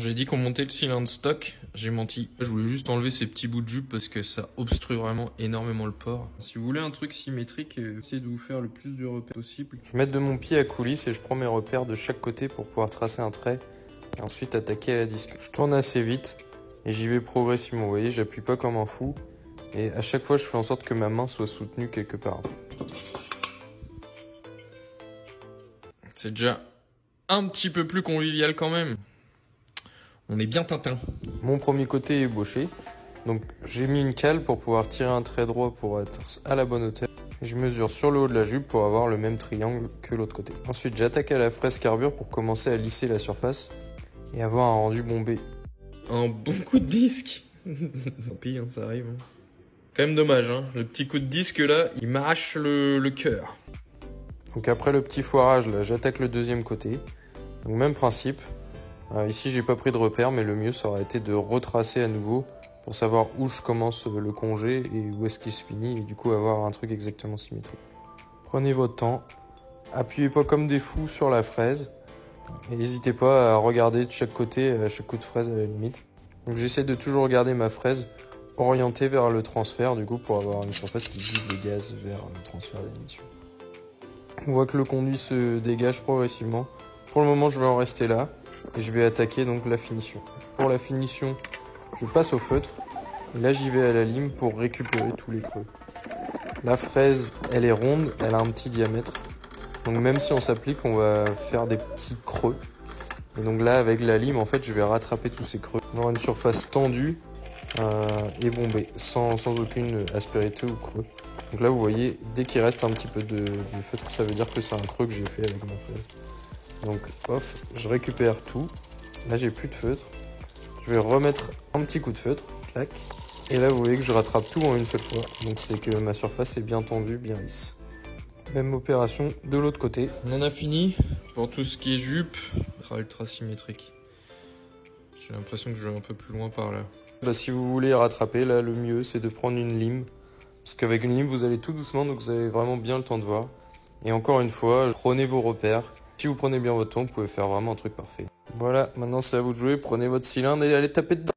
J'ai dit qu'on montait le cylindre stock, j'ai menti. Je voulais juste enlever ces petits bouts de jupe parce que ça obstrue vraiment énormément le port. Si vous voulez un truc symétrique, essayez de vous faire le plus de repères possible. Je mets de mon pied à coulisse et je prends mes repères de chaque côté pour pouvoir tracer un trait et ensuite attaquer à la disque. Je tourne assez vite et j'y vais progressivement. Vous voyez, j'appuie pas comme un fou et à chaque fois je fais en sorte que ma main soit soutenue quelque part. C'est déjà un petit peu plus convivial quand même. On est bien Tintin. Mon premier côté est ébauché. Donc j'ai mis une cale pour pouvoir tirer un trait droit pour être à la bonne hauteur. Je mesure sur le haut de la jupe pour avoir le même triangle que l'autre côté. Ensuite j'attaque à la fraise carbure pour commencer à lisser la surface et avoir un rendu bombé. Un bon coup de disque. Tant pis, hein, ça arrive. Hein. Quand même dommage, hein. Le petit coup de disque là, il m'arrache le cœur. Donc après le petit foirage là, j'attaque le deuxième côté. Donc même principe. Ici j'ai pas pris de repère, mais le mieux ça aurait été de retracer à nouveau pour savoir où je commence le congé et où est-ce qu'il se finit et du coup avoir un truc exactement symétrique. Prenez votre temps, appuyez pas comme des fous sur la fraise et n'hésitez pas à regarder de chaque côté à chaque coup de fraise à la limite. Donc j'essaie de toujours garder ma fraise orientée vers le transfert du coup pour avoir une surface qui guide les gaz vers le transfert d'émission. On voit que le conduit se dégage progressivement. Pour le moment je vais en rester là. Et je vais attaquer donc la finition. Pour la finition, je passe au feutre. Et là, j'y vais à la lime pour récupérer tous les creux. La fraise, elle est ronde, elle a un petit diamètre. Donc même si on s'applique, on va faire des petits creux. Et donc là, avec la lime, en fait, je vais rattraper tous ces creux. On aura une surface tendue et bombée, sans aucune aspérité ou creux. Donc là, vous voyez, dès qu'il reste un petit peu de feutre, ça veut dire que c'est un creux que j'ai fait avec ma fraise. Donc off, je récupère tout. Là j'ai plus de feutre. Je vais remettre un petit coup de feutre, clac. Et là vous voyez que je rattrape tout en une seule fois. Donc c'est que ma surface est bien tendue, bien lisse. Même opération de l'autre côté. On en a fini pour tout ce qui est jupe. Ultra symétrique. J'ai l'impression que je vais un peu plus loin par là. Si vous voulez rattraper, là le mieux c'est de prendre une lime. Parce qu'avec une lime vous allez tout doucement, donc vous avez vraiment bien le temps de voir. Et encore une fois, prenez vos repères. Si vous prenez bien votre temps, vous pouvez faire vraiment un truc parfait. Voilà, maintenant c'est à vous de jouer, prenez votre cylindre et allez taper dedans.